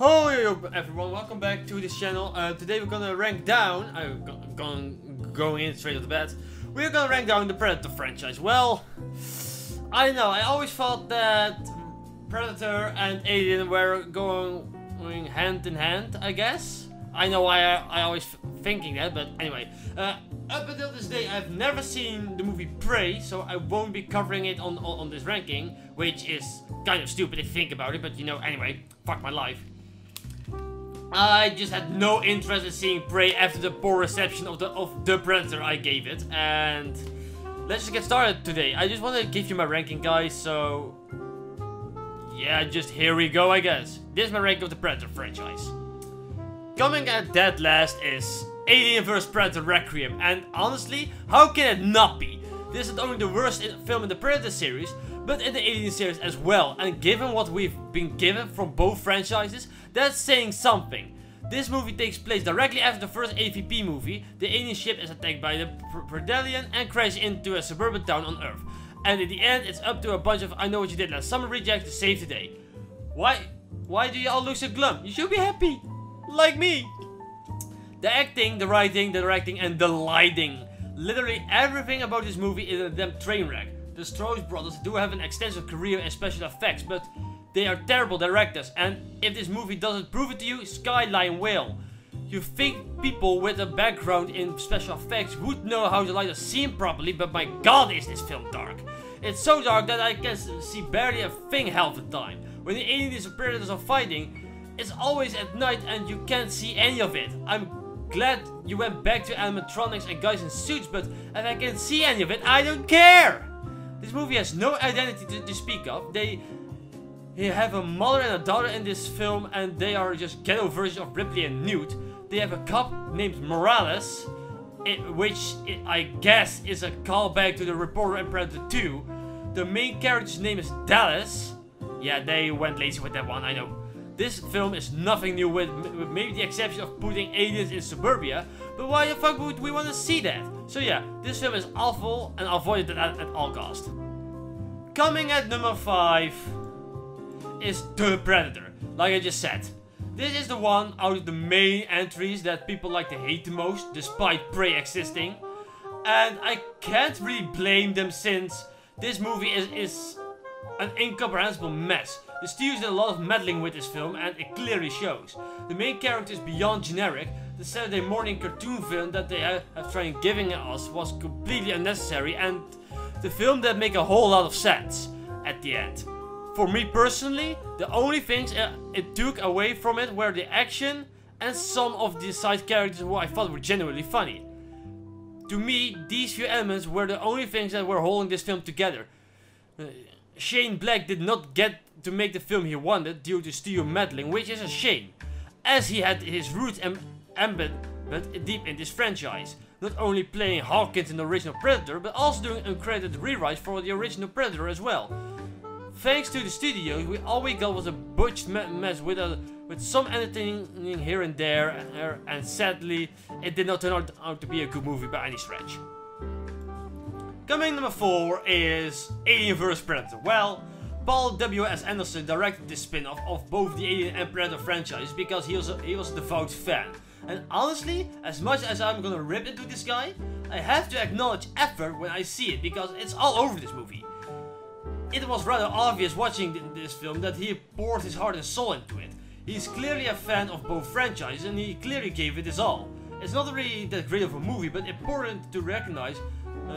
Hello everyone, welcome back to this channel. Today we're gonna rank down, going in straight off the bat, we're gonna rank down the Predator franchise. Well, I don't know, I always thought that Predator and Alien were going hand in hand, I guess. I know I always thinking that, but anyway. Up until this day I've never seen the movie Prey, so I won't be covering it on this ranking, which is kind of stupid if you think about it, but you know, anyway, fuck my life. I just had no interest in seeing Prey after the poor reception of the Predator I gave it, and let's just get started today. I just want to give you my ranking, guys, so yeah, just here we go, I guess. This is my ranking of the Predator franchise. Coming at dead last is Alien vs Predator Requiem, and honestly, how can it not be? This is not only the worst film in the Predator series, but in the Alien series as well, and given what we've been given from both franchises, that's saying something. This movie takes place directly after the first AVP movie. The alien ship is attacked by the Predalien and crashes into a suburban town on Earth. And in the end, it's up to a bunch of I know what you did last summer rejects to save the day. Why do you all look so glum? You should be happy, like me. The acting, the writing, the directing, and the lighting. Literally everything about this movie is a damn train wreck. The Strauss brothers do have an extensive career in special effects, but they are terrible directors, and if this movie doesn't prove it to you, Skyline will. You think people with a background in special effects would know how to light a scene properly, but my god is this film dark. It's so dark that I can see barely a thing half the time. When the aliens and predators are fighting, it's always at night and you can't see any of it. I'm glad you went back to animatronics and guys in suits, but if I can't see any of it, I don't care! This movie has no identity to speak of. They have a mother and a daughter in this film, and they are just ghetto versions of Ripley and Newt. They have a cop named Morales, which I guess is a callback to the Reporter in Predator 2. The main character's name is Dallas. Yeah, they went lazy with that one, I know. This film is nothing new with maybe the exception of putting aliens in suburbia, but why the fuck would we want to see that? So yeah, this film is awful and avoid it at all cost. Coming at number 5 is The Predator, like I just said. This is the one out of the main entries that people like to hate the most, despite Prey existing. And I can't really blame them since this movie is an incomprehensible mess. The studio did a lot of meddling with this film, and it clearly shows. The main character is beyond generic. The Saturday morning cartoon film that they have tried giving us was completely unnecessary, and the film didn't make a whole lot of sense at the end. For me personally, the only things it took away from it were the action and some of the side characters who I thought were genuinely funny. To me, these few elements were the only things that were holding this film together. Shane Black did not get to make the film he wanted due to studio meddling, which is a shame, as he had his roots embedded deep in this franchise. Not only playing Hawkins in the original Predator, but also doing uncredited rewrites for the original Predator as well. Thanks to the studio, all we got was a butched mess with some entertaining here and there, and sadly, it did not turn out to be a good movie by any stretch. Coming number 4 is Alien vs Predator. Well, Paul W.S. Anderson directed this spin-off of both the Alien and Predator franchises because he was a devout fan. And honestly, as much as I'm gonna rip into this guy, I have to acknowledge effort when I see it because it's all over this movie. It was rather obvious watching this film that he poured his heart and soul into it. He's clearly a fan of both franchises and he clearly gave it his all. It's not really that great of a movie, but important to recognize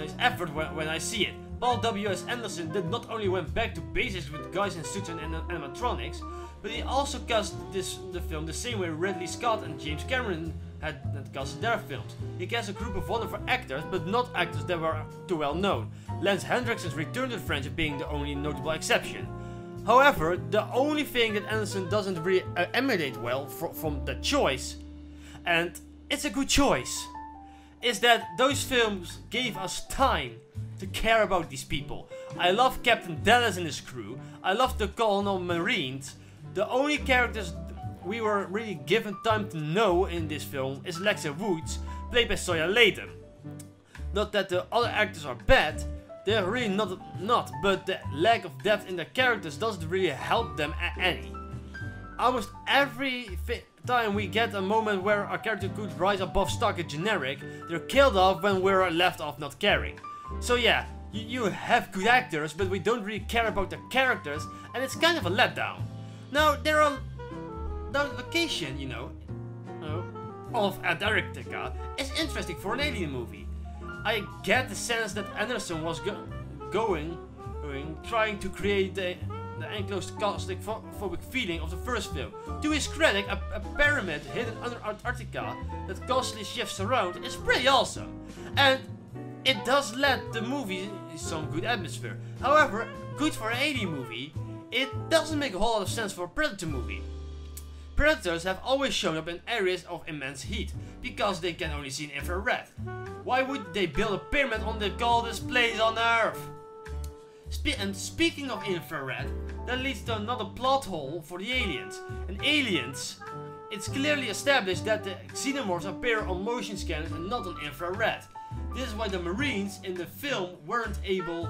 his effort when I see it. Paul W.S. Anderson did not only went back to basics with guys in suits and animatronics, but he also cast the film the same way Ridley Scott and James Cameron had cast their films. He cast a group of wonderful actors, but not actors that were too well known. Lance Hendrickson's return to the franchise being the only notable exception. However, the only thing that Anderson doesn't really emulate well from the choice, and it's a good choice, is that those films gave us time to care about these people. I love Captain Dallas and his crew. I love the Colonel Marines. The only characters we were really given time to know in this film is Lexa Woods, played by Sawyer Layton. Not that the other actors are bad, they're really not, but the lack of depth in their characters doesn't really help them any. almost every time we get a moment where our character could rise above stock and generic, they're killed off when we're left off not caring. So yeah, you have good actors, but we don't really care about the characters, and it's kind of a letdown. Now, the location, of Antarctica is interesting for an alien movie. I get the sense that Anderson was trying to create the enclosed claustrophobic feeling of the first film. To his credit, a pyramid hidden under Antarctica that constantly shifts around is pretty awesome. And it does lend the movie some good atmosphere. However, good for an alien movie, it doesn't make a whole lot of sense for a Predator movie. Predators have always shown up in areas of immense heat, because they can only see in infrared. Why would they build a pyramid on the coldest place on Earth? And speaking of infrared, that leads to another plot hole for the aliens. In Aliens, it's clearly established that the xenomorphs appear on motion scanners and not on infrared. This is why the Marines in the film weren't able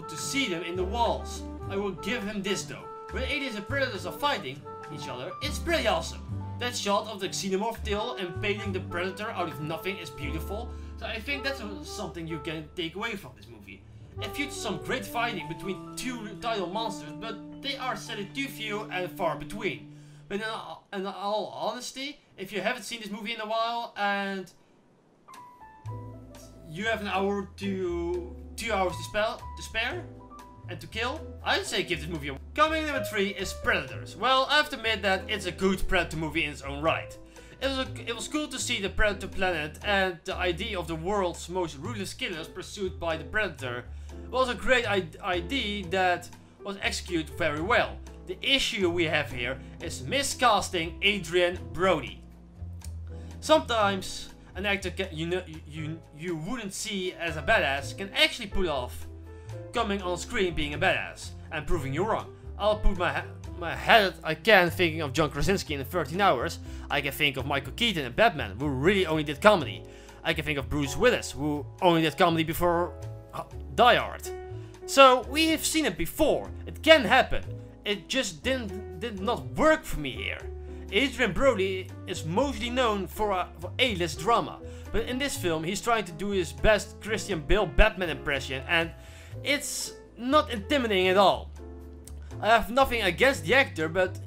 to see them in the walls. I will give him this though. When aliens and predators are fighting each other, it's pretty awesome. That shot of the xenomorph tail impaling the predator out of nothing is beautiful. So I think that's something you can take away from this movie. It features some great fighting between two tidal monsters, but they are sadly too few and far between. But in all honesty, if you haven't seen this movie in a while and you have an hour to 2 hours to spare and to kill, I'd say give this movie a... Coming number 3 is Predators. Well, I have to admit that it's a good Predator movie in its own right. It was cool to see the Predator planet, and the idea of the world's most ruthless killers pursued by the Predator was a great idea that was executed very well. The issue we have here is miscasting Adrian Brody. Sometimes an actor you wouldn't see as a badass can actually pull off coming on screen being a badass and proving you wrong. I'll put my head I can thinking of John Krasinski in 13 Hours. I can think of Michael Keaton in Batman, who really only did comedy. I can think of Bruce Willis, who only did comedy before Die Hard. So we have seen it before. It can happen. It just did not work for me here. Adrian Brody is mostly known for A-list drama, but in this film he's trying to do his best Christian Bale Batman impression, and it's not intimidating at all. I have nothing against the actor, but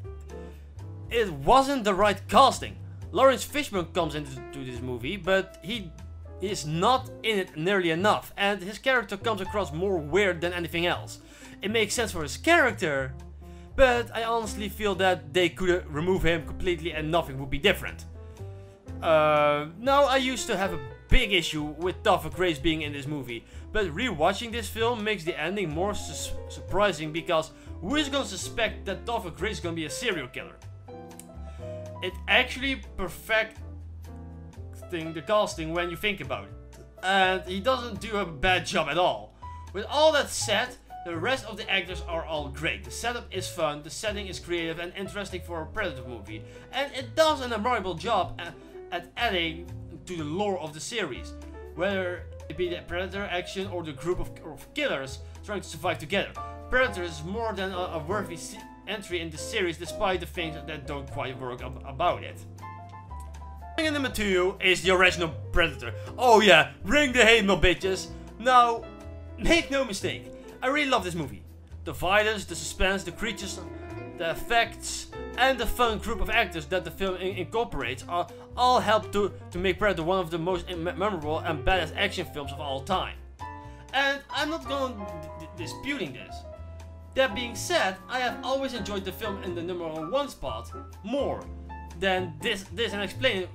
it wasn't the right casting. Lawrence Fishburne comes into this movie, but he is not in it nearly enough, and his character comes across more weird than anything else. It makes sense for his character, but I honestly feel that they could remove him completely and nothing would be different. Now, I used to have a big issue with Topher Grace being in this movie, but rewatching this film makes the ending more surprising, because who is gonna suspect that Topher Grace is gonna be a serial killer? It actually perfecting the casting when you think about it, and he doesn't do a bad job at all. With all that said, the rest of the actors are all great. The setup is fun, the setting is creative and interesting for a Predator movie, and it does an admirable job at adding to the lore of the series, whether it be the Predator action or the group of killers trying to survive together. Predator is more than a worthy entry in the series, despite the things that don't quite work about it. And number 2 is the original Predator. Oh yeah, bring the hate mail, bitches. Now, make no mistake, I really love this movie. The violence, the suspense, the creatures, the effects, and the fun group of actors that the film incorporates all help to make Predator one of the most memorable and badass action films of all time. And I'm not going disputing this. That being said, I have always enjoyed the film in the number 1 spot more than this and explain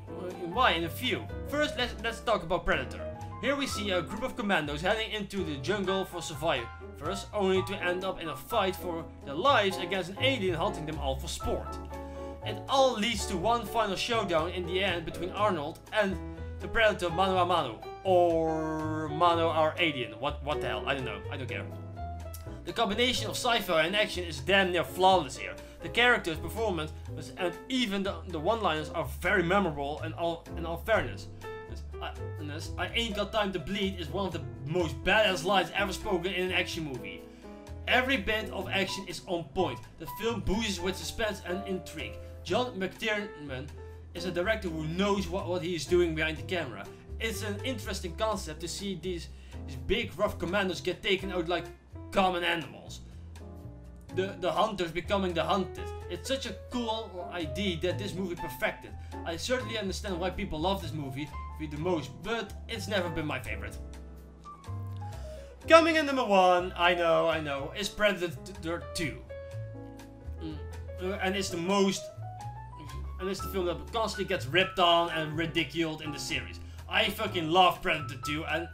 why in a few. First, let's talk about Predator. Here we see a group of commandos heading into the jungle for survivors, only to end up in a fight for their lives against an alien hunting them all for sport. It all leads to one final showdown in the end between Arnold and the Predator mano a mano, or mano our alien, what the hell, I don't know, I don't care. The combination of sci-fi and action is damn near flawless here. The characters, performance, and even the one-liners are very memorable in all fairness. I ain't got time to bleed is one of the most badass lines ever spoken in an action movie. Every bit of action is on point. The film boosts with suspense and intrigue. John McTiernan is a director who knows what he is doing behind the camera. It's an interesting concept to see these big rough commandos get taken out like common animals. The hunters becoming the hunted. It's such a cool idea that this movie perfected. I certainly understand why people love this movie the most, but it's never been my favorite. Coming in number 1, I know, is Predator 2. And it's the film that constantly gets ripped on and ridiculed in the series. I fucking love Predator 2, and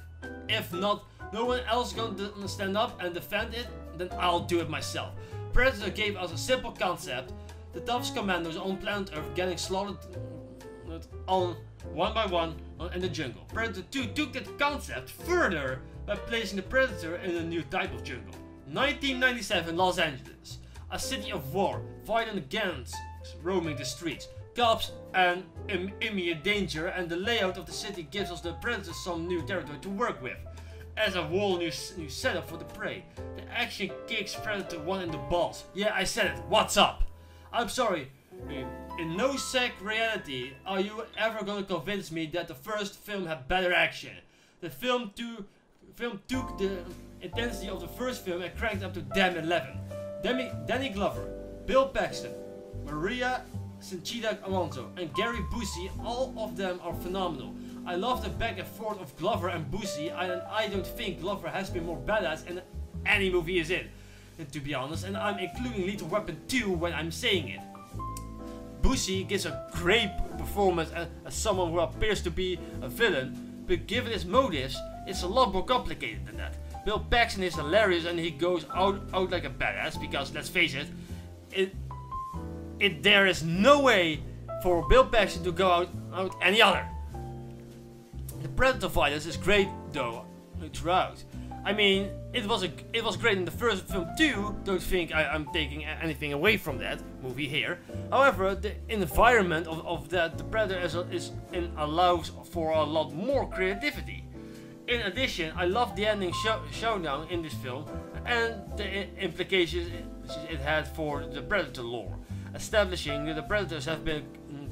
if no one else gonna stand up and defend it, then I'll do it myself. Predator gave us a simple concept: the toughest commandos on planet Earth getting slaughtered on one by one in the jungle. Predator 2 took that concept further by placing the Predator in a new type of jungle. 1997 Los Angeles, a city of war, fighting against roaming the streets, cops and immediate danger, and the layout of the city gives us the Predator some new territory to work with. As a whole new setup for the prey. The action kicks Predator 1 in the balls. Yeah, I said it. What's up? I'm sorry. In no sec reality are you ever gonna convince me that the first film had better action. The film took the intensity of the first film and cranked up to damn 11. Danny Glover, Bill Paxton, Maria Conchita Alonso, and Gary Busey, all of them are phenomenal. I love the back and forth of Glover and Busey, and I don't think Glover has been more badass in any movie he's in, to be honest, and I'm including Lethal Weapon 2 when I'm saying it. Busey gives a great performance as someone who appears to be a villain, but given his motives, it's a lot more complicated than that. Bill Paxton is hilarious and he goes out like a badass, because let's face it, there is no way for Bill Paxton to go out any other. The Predator violence is great though throughout. I mean, it was great in the first film too. Don't think I'm taking anything away from that movie here. However, the environment of the Predator allows for a lot more creativity. In addition, I love the ending showdown in this film and the implications it had for the Predator lore, establishing that the Predators have been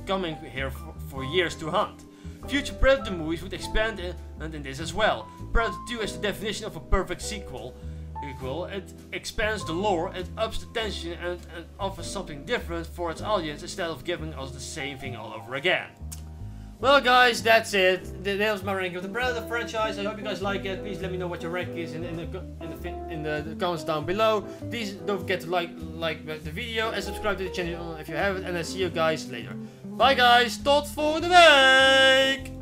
coming here for years to hunt. Future Predator movies would expand in this as well. Predator 2 is the definition of a perfect sequel. It expands the lore, it ups the tension and offers something different for its audience instead of giving us the same thing all over again. Well guys, that's it. That was my ranking of the Predator franchise. I hope you guys like it. Please let me know what your ranking is in the comments down below. Please don't forget to like the video and subscribe to the channel if you haven't, and I'll see you guys later. Bye guys, tot volgende week!